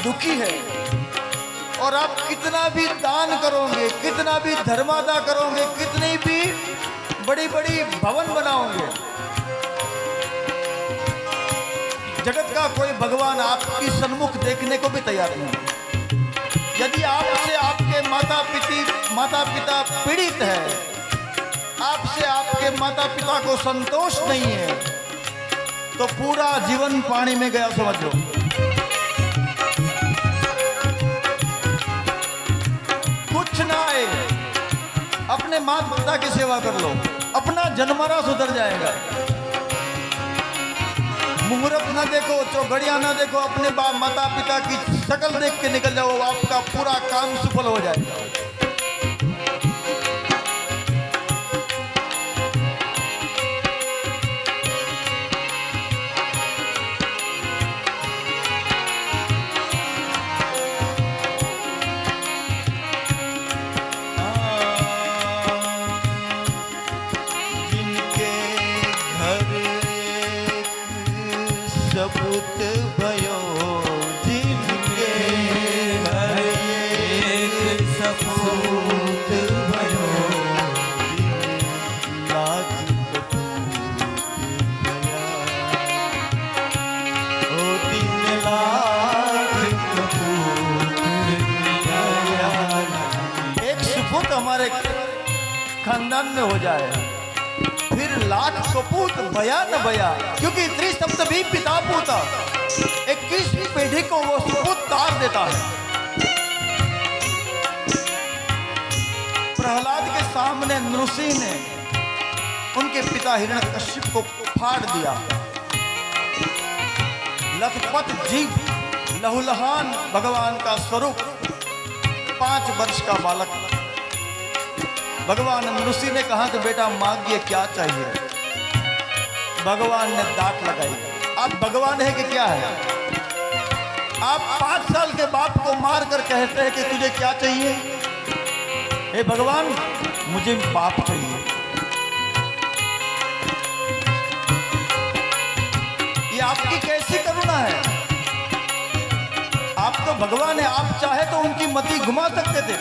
दुखी है। और आप कितना भी दान करोगे, कितना भी धर्मादा करोगे, कितनी भी बड़ी बड़ी भवन बनाओगे, जगत का कोई भगवान आपकी सन्मुख देखने को भी तैयार नहीं। यदि आपसे आपके माता पिता पीड़ित है, आपसे आपके माता पिता को संतोष नहीं है, तो पूरा जीवन पानी में गया समझ लो। कुछ ना आए, अपने माता पिता की सेवा कर लो, अपना जन्मरा सुधर जाएगा। मुहूर्त ना देखो, चौघड़िया ना देखो, अपने माता पिता की शक्ल देख के निकल जाओ, आपका पूरा काम सफल हो जाएगा। सपूत भयो, जिनके घर एक सपूत भयो, लाख कपूत भया, ओ 3 लाख कपूत भया। एक सपूत हमारे खानदान में हो जाए, फिर लाख कपूत भया न भया, क्योंकि त्रिशब्द भी पिता पूता। 21वीं पीढ़ी को वो सपूत तार देता है। प्रहलाद के सामने नृषि ने उनके पिता हिरण्यकश्यप को फाड़ दिया। लथपथ जीव लहूलुहान भगवान का स्वरूप, 5 वर्ष का बालक। भगवान नृषि ने कहा कि बेटा मांगिए क्या चाहिए। भगवान ने दांत लगाई, आप भगवान है कि क्या है? आप 5 साल के बाप को मार कर कहते हैं कि तुझे क्या चाहिए? हे भगवान, मुझे बाप चाहिए। ये आपकी कैसी करुणा है? आप तो भगवान है, आप चाहे तो उनकी मति घुमा सकते थे,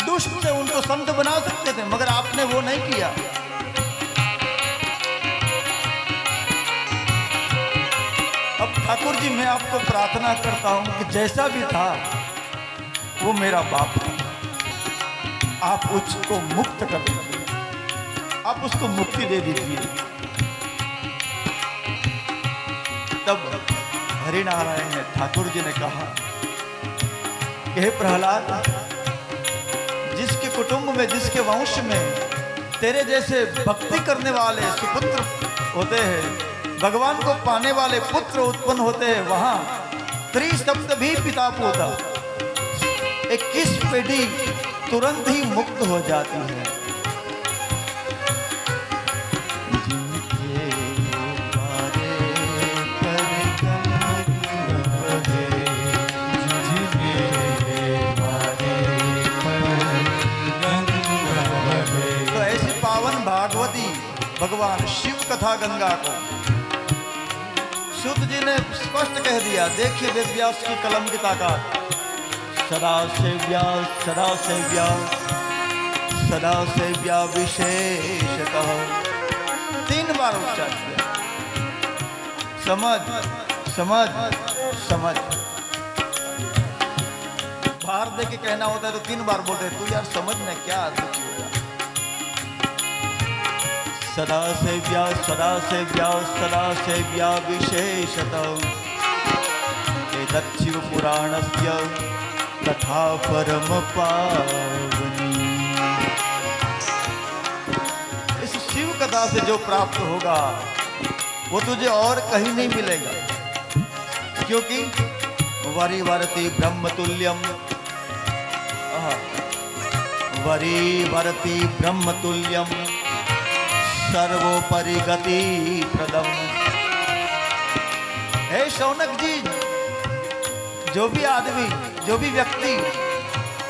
दुष्ट से उनको संत बना सकते थे, मगर आपने वो नहीं किया। अब ठाकुर जी, मैं आपको प्रार्थना करता हूं कि जैसा भी था वो मेरा बाप था, आप उसको मुक्त कर दीजिए, आप उसको मुक्ति दे दीजिए। तब हरिनारायण ने, ठाकुर जी ने कहा कि हे प्रहलाद, जिसके कुटुंब में, जिसके वंश में तेरे जैसे भक्ति करने वाले सुपुत्र होते हैं, भगवान को पाने वाले पुत्र उत्पन्न होते हैं, वहां त्रिशब्द भी पिता पोता। 21 पीढ़ी तुरंत ही मुक्त हो जाती है। भागवती भगवान शिव कथा गंगा को सूत जी ने स्पष्ट कह दिया। देखिए वेद व्यास की कलम की ताकत। सदा से व्यास, सदा से व्यास, सदा से व्या विशेषतः, 3 बार उच्चार किया। समझ समझ समझ, भार दे के कहना होता है तो 3 बार बोलते, तू यार समझ में क्या दुखी होगा। सदा से व्यास, सदा से व्यास, सदा से व्या विशेषतः, एतच्छिव पुराणस्य कथा परम पावनी। इस शिव कथा से जो प्राप्त होगा वो तुझे और कहीं नहीं मिलेगा, क्योंकि वरीवरति ब्रह्मतुल्यम, वरीवरति ब्रह्मतुल्यम, सर्वोपरि गति प्रदम। हे शौनक जी, जो भी आदमी, जो भी व्यक्ति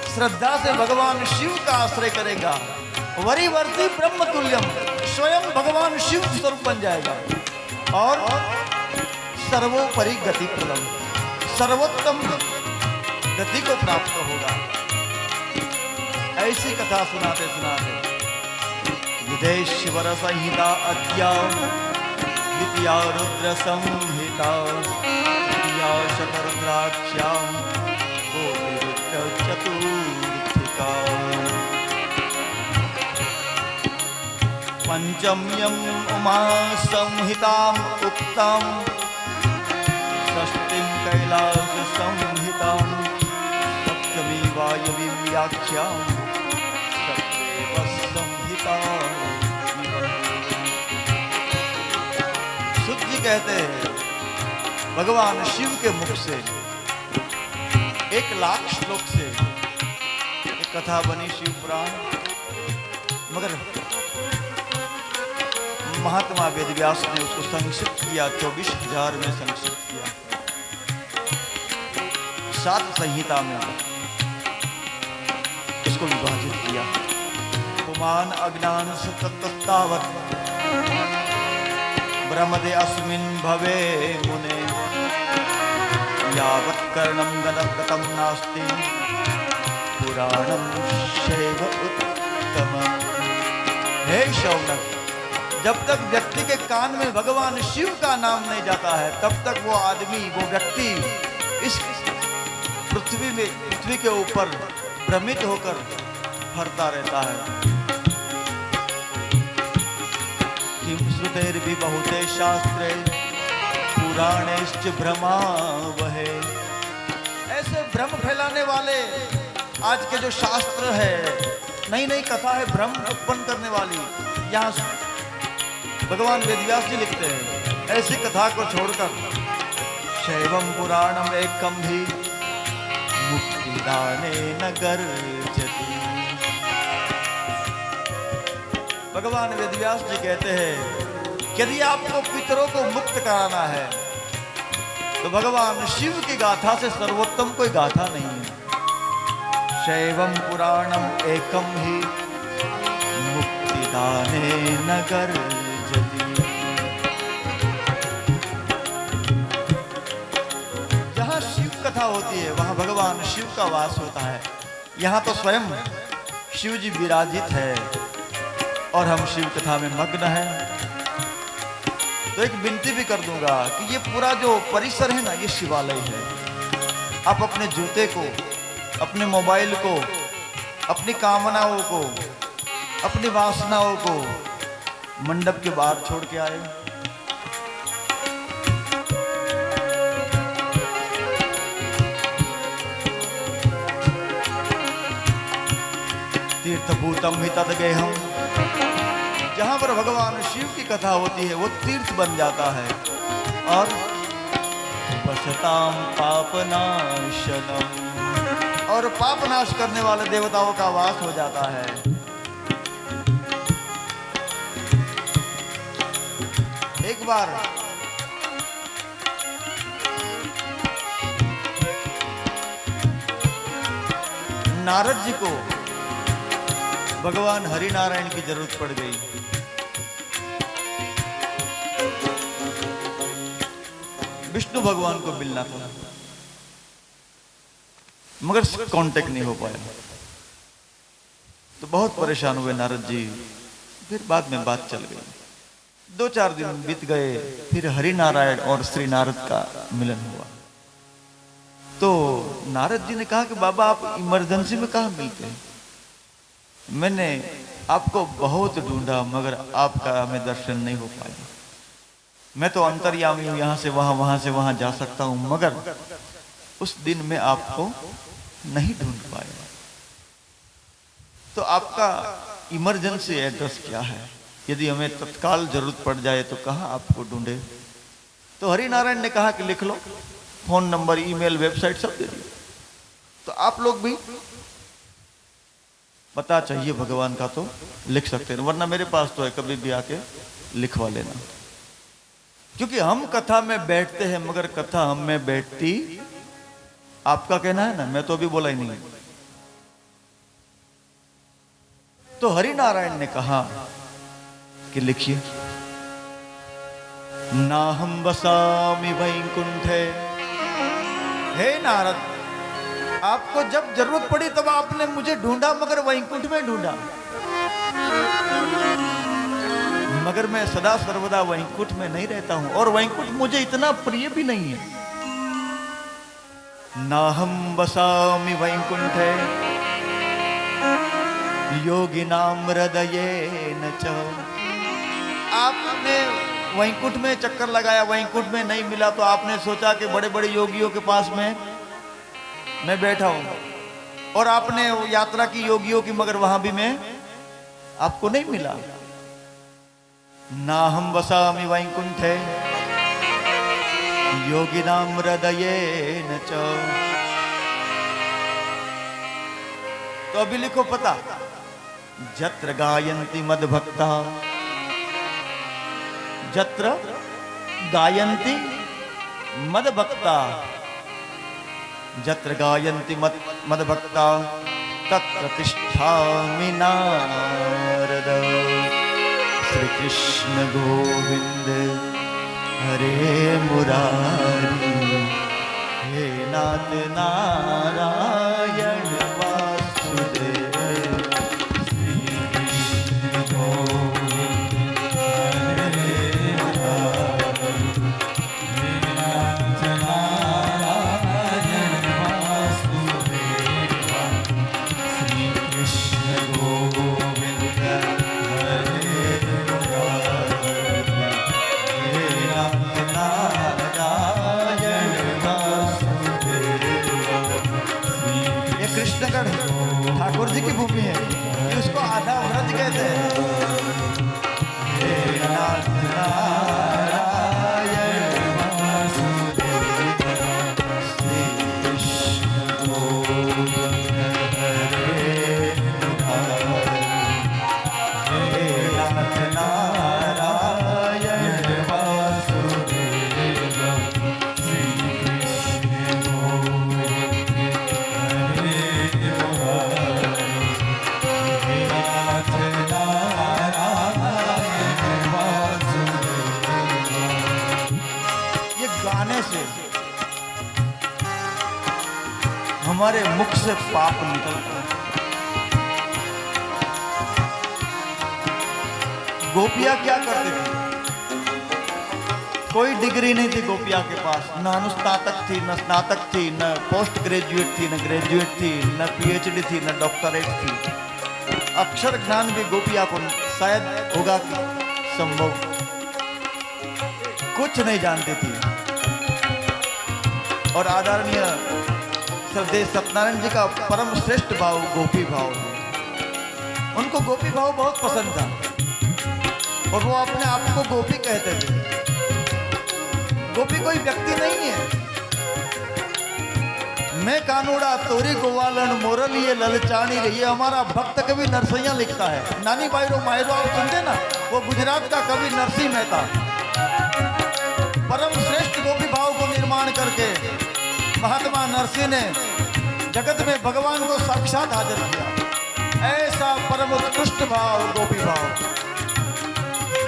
श्रद्धा से भगवान शिव का आश्रय करेगा, वरीवर्ती ब्रह्मतुल्यम, स्वयं भगवान शिव स्वरूप बन जाएगा और सर्वोपरि गति प्रदम, सर्वोत्तम गति को प्राप्त होगा। ऐसी कथा सुनाते सुनाते विदेश्वर संहिता अद्या द्वितीया रुद्र संहिता तृतीया शतरुद्राक्ष्यां कोटिरुद्र चतुर्थिका पंचम्यम् उमा संहिताम् उक्ताम् षष्ठीं कैलास संहिताम् सप्तमी वायवी व्याख्याम् सप्तैव संहिता। सुत जी कहते हैं भगवान शिव के मुख से 1,00,000 श्लोक से एक कथा बनी शिव पुराण, मगर महात्मा वेदव्यास ने उसको संक्षिप्त किया, 24,000 में संक्षिप्त किया, 7 संहिता में इसको विभाजित किया। पुमान अज्ञान सतत्तावत् ब्रह्मदे अस्मिन् भवे मुने यावत् कर्णं गतं नास्ति पुराणं शैव उत्तमम्। हे शौनक, जब तक व्यक्ति के कान में भगवान शिव का नाम नहीं जाता है तब तक वो आदमी, वो व्यक्ति इस पृथ्वी के ऊपर भ्रमित होकर फरता रहता है। किम श्रुतेर्भि बहुते शास्त्रे पुराणेश्च भ्रमावहे। ऐसे भ्रम फैलाने वाले आज के जो शास्त्र है, नई नई कथा है भ्रम उत्पन्न करने वाली, यहाँ भगवान वेदव्यास जी लिखते हैं ऐसी कथा को छोड़कर शैवम पुराणम एकम भी मुक्तिदाने न गर्जति। भगवान वेदव्यास जी कहते हैं यदि आपको पितरों को मुक्त कराना है तो भगवान शिव की गाथा से सर्वोत्तम कोई गाथा नहीं है। शैवम पुराणम एकम ही मुक्तिदाने न गर्जति। जहाँ शिव कथा होती है वहाँ भगवान शिव का वास होता है। यहाँ तो स्वयं शिव जी विराजित है और हम शिव कथा में मग्न हैं। तो एक विनती भी कर दूंगा कि ये पूरा जो परिसर है ना, ये शिवालय है। आप अपने जूते को, अपने मोबाइल को, अपनी कामनाओं को, अपनी वासनाओं को मंडप के बाहर छोड़ के आए। तीर्थभूतम ही तद्गेहम, जहां पर भगवान शिव की कथा होती है वो तीर्थ बन जाता है। और वसताम पापनाशनम, और पाप नाश करने वाले देवताओं का वास हो जाता है। एक बार नारद जी को भगवान हरिनारायण की जरूरत पड़ गई। विष्णु भगवान को मिलना था मगर कांटेक्ट नहीं हो पाया, तो बहुत परेशान हुए नारद जी। फिर बाद में बात चल गई, 2-4 दिन बीत गए, फिर हरिनारायण और श्री नारद का मिलन हुआ। तो नारद जी ने कहा कि बाबा आप इमरजेंसी में कहाँ मिलते हैं? मैंने आपको बहुत ढूंढा मगर आपका हमें दर्शन नहीं हो पाया। मैं तो अंतर्यामी हूँ, यहाँ से वहाँ, वहाँ से वहाँ जा सकता हूँ, मगर उस दिन मैं आपको नहीं ढूंढ पाया। तो आपका इमरजेंसी एड्रेस क्या है? यदि हमें तत्काल जरूरत पड़ जाए तो कहाँ आपको ढूंढे? तो हरिनारायण ने कहा कि लिख लो, फोन नंबर, ईमेल, वेबसाइट सब दे दिया। तो आप लोग भी पता चाहिए भगवान का तो लिख सकते हैं, वरना मेरे पास तो है, कभी भी आके लिखवा लेना। क्योंकि हम कथा में बैठते हैं मगर कथा हम में बैठती, आपका कहना है ना, मैं तो अभी बोला ही नहीं। तो हरिनारायण ने कहा कि लिखिए, ना हम वसामि वैकुंठे हे नारद, आपको जब जरूरत पड़ी तब आपने मुझे ढूंढा, मगर वैकुंठ में ढूंढा। मगर मैं सदा सर्वदा वैकुंठ में नहीं रहता हूं, और वैकुंठ मुझे इतना प्रिय भी नहीं है। नाहं वसामि वैकुंठे योगिनां हृदयेन च। आपने वैकुंठ में चक्कर लगाया, वैकुंठ में नहीं मिला, तो आपने सोचा कि बड़े बड़े योगियों के पास में मैं बैठा हूं, और आपने यात्रा की योगियों की, मगर वहां भी मैं आपको नहीं मिला। नाहं वसामि वैकुंठे योगिनां हृदयेन च। तो अभी लिखो पता, जत्र गायन्ति मद्भक्ता, जत्र गायन्ति मद्भक्ता, जत्र गायन्ति मद्भक्ता तत्र तिष्ठामि नारद। श्री कृष्ण गोविंद हरे मुरारी, हे नाथ नारायण वासुदेव। श्री कृष्ण गोविंद हरे मुरारी, हे नाथ नारायण वासुदेव। श्री कृष्ण गोविंद कृष्णगढ़ ठाकुर जी की भूमि है, उसको आधा व्रज कहते हैं। हे नाथ नारायण वासुदेव, श्री कृष्ण गोविंद हरे मुरारी, हे नाथ नारायण वासुदेव। श्री कृष्ण गोविंद से हमारे मुख से पाप निकलता है। गोपियां क्या करती थी? कोई डिग्री नहीं थी गोपियां के पास, न अनुस्नातक थी, न स्नातक थी, न पोस्ट ग्रेजुएट थी, न ग्रेजुएट थी, न पीएचडी थी, न डॉक्टरेट थी। अक्षर ज्ञान भी गोपियां को शायद होगा संभव, कुछ नहीं जानती थी। और आदरणीय श्रद्धेय सत्यनारायण जी का परम श्रेष्ठ भाव गोपी भाव है। उनको गोपी भाव बहुत पसंद था, और वो अपने आप को गोपी कहते थे। गोपी कोई व्यक्ति नहीं है। मैं कानूड़ा तोरी गोवालन मोरल ये ललचानी, ये हमारा भक्त कवि नरसैया लिखता है। नानी बाईरो मायरो आप सुनते ना, वो गुजरात का कवि नरसिंह मेहता परम श्रेष्ठ गोपी भाव को निर्माण करके महात्मा नरसिंह ने जगत में भगवान को साक्षात हाजिर किया। ऐसा परम उत्कृष्ट भाव गोपी भाव।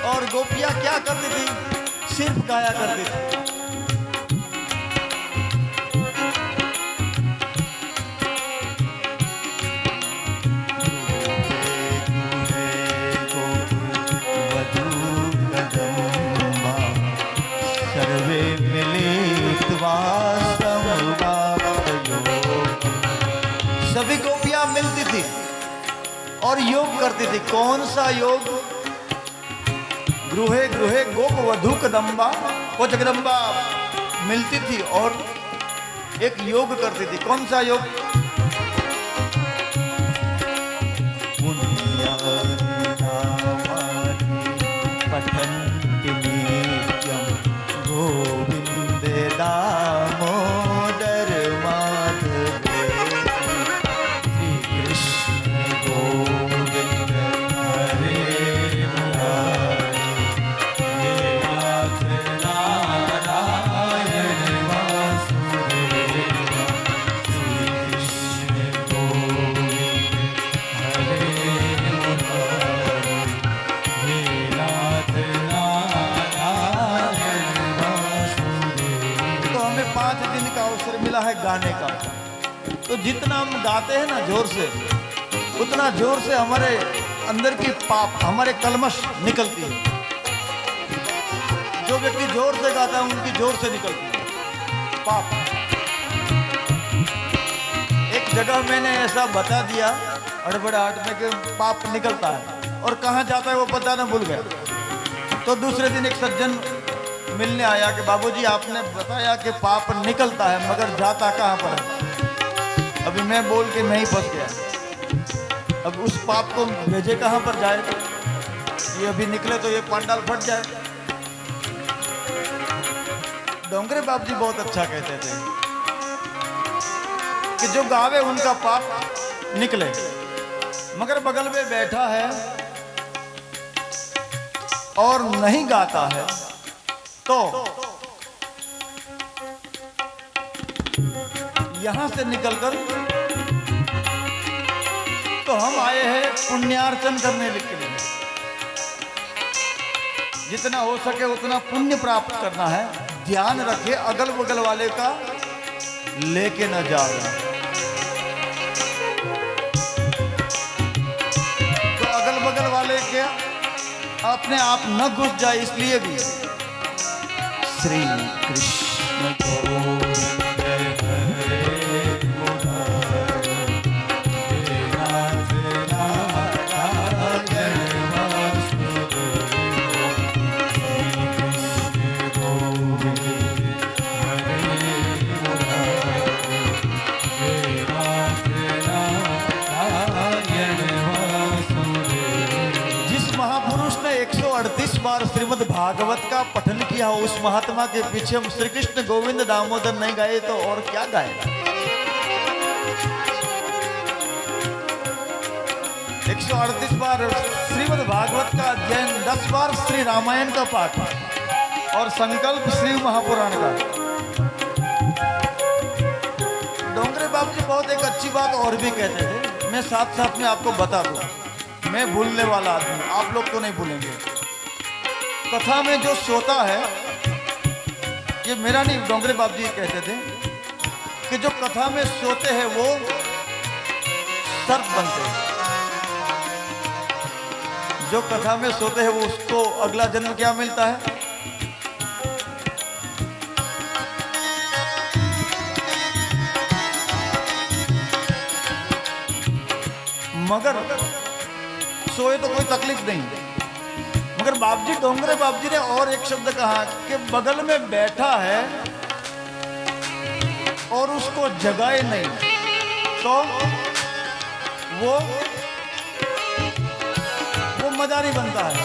और गोपियां क्या करती थी? सिर्फ गाया करती थी। सभी गोपियां मिलती थी और योग करती थी। कौन सा योग? गृहे गृहे गोप वधू कदम्बा। वो जगदम्बा मिलती थी और एक योग करती थी। कौन सा योग? पठन्ति नित्यं गोविन्द दामोदर माधवे। श्री कृष्ण गोविंद हरे मुरारी, हे नाथ नारायण वासुदेव। श्री कृष्ण गोविंद हरे मुरारी, हे नाथ नारायण गाने का। तो जितना हम गाते हैं ना जोर से, उतना जोर से हमारे अंदर की पाप, हमारे कलमश निकलती है। जो व्यक्ति जोर से गाता है उनकी जोर से निकलती है पाप। एक जगह मैंने ऐसा बता दिया अड़बड़ाहट में कि पाप निकलता है, और कहाँ जाता है वो पता ना, भूल गया। तो दूसरे दिन एक सज्जन मिलने आया कि बाबूजी आपने बताया कि पाप निकलता है मगर जाता कहाँ पर है। अभी मैं बोल के मैं ही फंस गया। अब उस पाप को भेजे कहाँ पर जाए? ये अभी निकले तो ये पंडाल फट जाए। डोंगरे बाप जी बहुत अच्छा कहते थे कि जो गावे उनका पाप निकले, मगर बगल में बैठा है और नहीं गाता है तो यहां से निकलकर तो हम आए हैं पुण्यार्चन करने के लिए। जितना हो सके उतना पुण्य प्राप्त करना है। ध्यान रखे अगल बगल वाले का लेके न जाओ। तो अगल बगल वाले के अपने आप न घुस जाए, इसलिए भी श्री कृष्ण बार श्रीमद् भागवत का पठन किया हो, उस महात्मा के पीछे हम श्री कृष्ण गोविंद दामोदर नहीं गाए तो और क्या गाए? 138 बार श्रीमद् भागवत का अध्ययन, 10 बार श्री रामायण का पाठ और संकल्प श्री महापुराण का। डोंगरे बाप जी बहुत एक अच्छी बात और भी कहते थे, मैं साथ साथ में आपको बता दूं। मैं भूलने वाला आदमी, आप लोग तो नहीं भूलेंगे। कथा में जो सोता है, ये मेरा नहीं, डोंगरे बाप जी कहते थे कि जो कथा में सोते हैं वो सर्प बनते हैं। जो कथा में सोते हैं वो उसको अगला जन्म क्या मिलता है? मगर सोए तो कोई तकलीफ नहीं। मगर बाप जी, डोंगरे बाप जी ने और एक शब्द कहा कि बगल में बैठा है और उसको जगाए नहीं तो वो मदारी बनता है।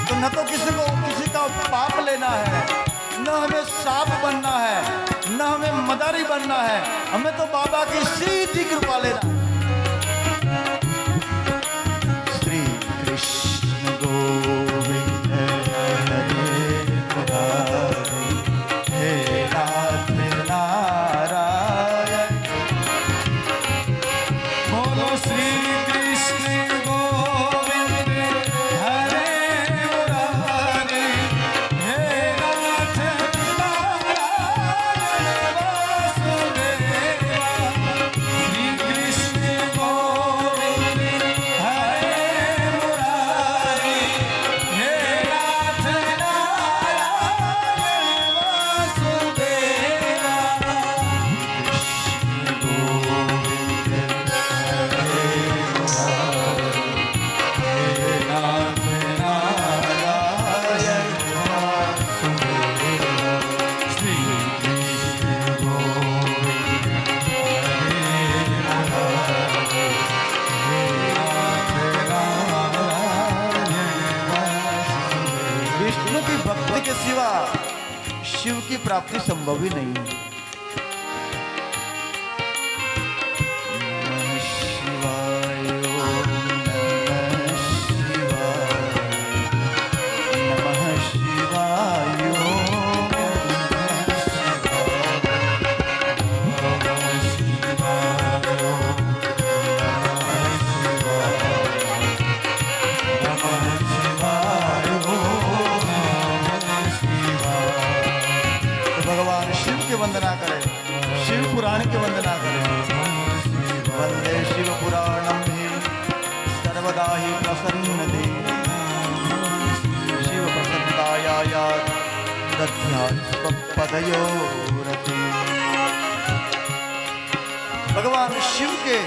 तो न तो किसी का पाप लेना है, न हमें सांप बनना है, न हमें मदारी बनना है, हमें तो बाबा की सीधी कृपा लेना। श्री कृष्ण गोविंद हरे मुरारी, हे नाथ नारायण। बोलो श्री कृष्ण गोविंद हरे मुरारी, हे नाथ शिव की प्राप्ति संभव ही नहीं है। नमः शिवाय, नमः शिवाय, नमः शिवाय, नमः शिवाय। स्वपदयोरति। भगवान शिव के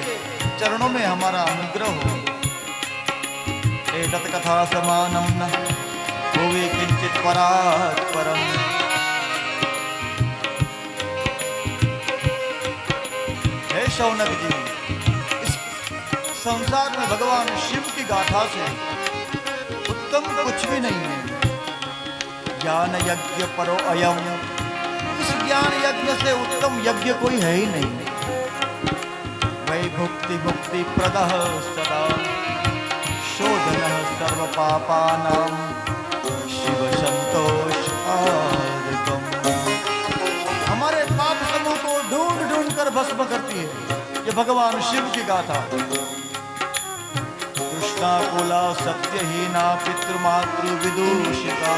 चरणों में हमारा अनुग्रह हो। एतत् कथा समानं न भुवि किंचित परात् परम्। हे शौनक जी, इस संसार में भगवान शिव की गाथा से उत्तम कुछ भी नहीं है। ज्ञान यज्ञ परो अयम, इस ज्ञान यज्ञ से उत्तम यज्ञ कोई है ही नहीं। वै भुक्ति मुक्ति प्रदः सदा शोधनः सर्व पापानां शिव संतोषार्कम्। हमारे पाप समूह को ढूंढ ढूंढ कर भस्म करती है ये भगवान शिव की गाथा। कृष्णाकुला सत्यहीना पितृमातृ विदूषिता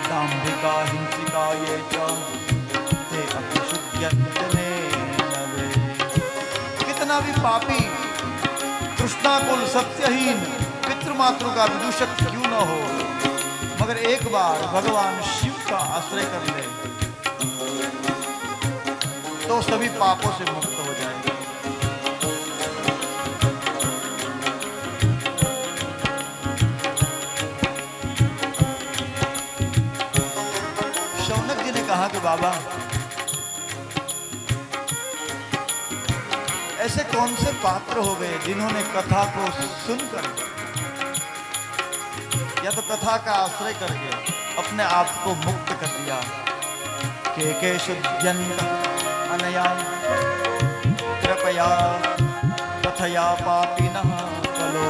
दाम्भिका हिंसिका ये च ते अभिशुद्ध्यन्ते नवे। कितना भी पापी कृष्णाकुल सत्यहीन पितृमातृ का विदूषक क्यों न हो, मगर एक बार भगवान शिव का आश्रय कर ले तो सभी पापों से मुक्त हो जाएगा। शौनक जी ने कहा कि बाबा, ऐसे कौन से पात्र हो गए जिन्होंने कथा को सुनकर या तो कथा का आश्रय करके अपने आप को मुक्त कर दिया। के शुद्ध्यन्त अनया कृपया कथया पापिनः कलो।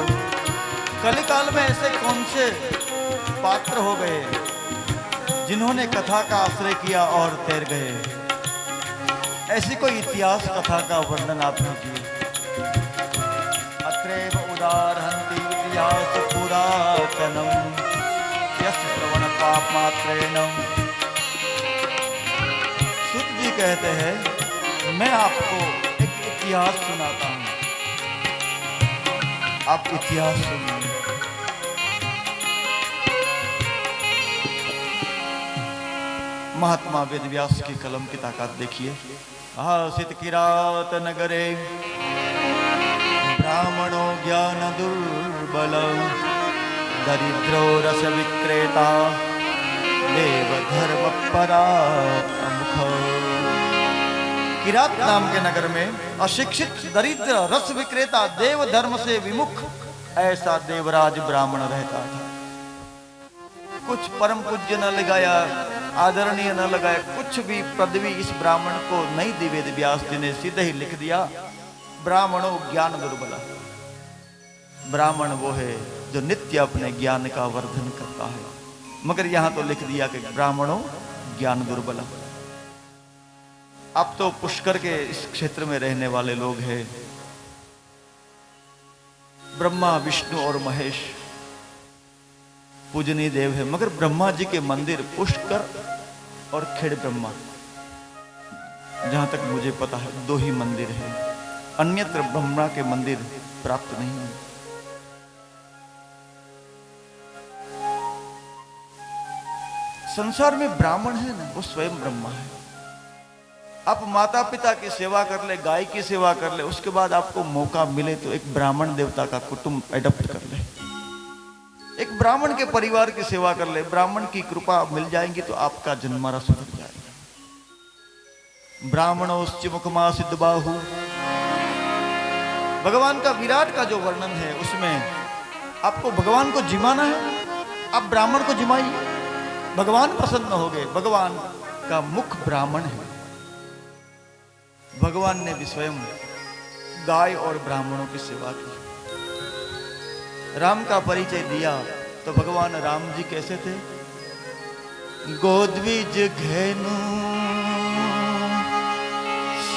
कलिकाल में ऐसे कौन से पात्र हो गए जिन्होंने कथा का आश्रय किया और तैर गए। ऐसी कोई इतिहास कथा का वर्णन आप कीजिए। अत्रैव उदारहन्ति इतिहास पुरातनम यस्य श्रवण पाप मात्रेण। सुत जी कहते हैं, मैं आपको एक इतिहास सुनाता हूं, आप इतिहास सुनिए। महात्मा वेदव्यास की कलम की ताकत देखिए। आसित किरात नगरे ब्राह्मणो ज्ञान दुर्बल दरिद्रो रस विक्रेता देव धर्म परामुख। किरात नाम के नगर में अशिक्षित दरिद्र रस विक्रेता देव धर्म से विमुख ऐसा देवराज ब्राह्मण रहता था। कुछ परम पूज्य न लगाया, आदरणीय न लगाया, कुछ भी पदवी इस ब्राह्मण को नहीं दी। वेद व्यास जी ने सीधे ही लिख दिया, ब्राह्मणों ज्ञान दुर्बल। ब्राह्मण वो है जो नित्य अपने ज्ञान का वर्धन करता है, मगर यहां तो लिख दिया कि ब्राह्मणों ज्ञान दुर्बल। अब तो पुष्कर के इस क्षेत्र में रहने वाले लोग हैं, ब्रह्मा विष्णु और महेश पूजनीय देव है, मगर ब्रह्मा जी के मंदिर पुष्कर और खेड़ ब्रह्मा, जहां तक मुझे पता है 2 ही मंदिर है, अन्यत्र ब्रह्मा के मंदिर प्राप्त नहीं है। संसार में ब्राह्मण है ना, वो स्वयं ब्रह्मा है। आप माता पिता की सेवा कर ले, गाय की सेवा कर ले, उसके बाद आपको मौका मिले तो एक ब्राह्मण देवता का कुटुंब एडप्ट कर ले, एक ब्राह्मण के परिवार की सेवा कर ले, ब्राह्मण की कृपा मिल जाएगी तो आपका जन्मारा सुधर जाएगा। ब्राह्मणोश्च मुखमा सिद्ध बाहु, भगवान का विराट का जो वर्णन है उसमें आपको भगवान को जिमाना है, आप ब्राह्मण को जिमाइए, भगवान प्रसन्न हो गए। भगवान का मुख ब्राह्मण है। भगवान ने भी स्वयं गाय और ब्राह्मणों की सेवा की। राम का परिचय दिया तो भगवान राम जी कैसे थे? गोद्विज घेनु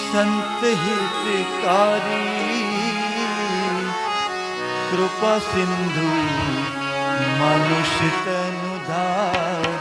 संत हितकारी कृपा सिंधु मनुष्य तनुधारी।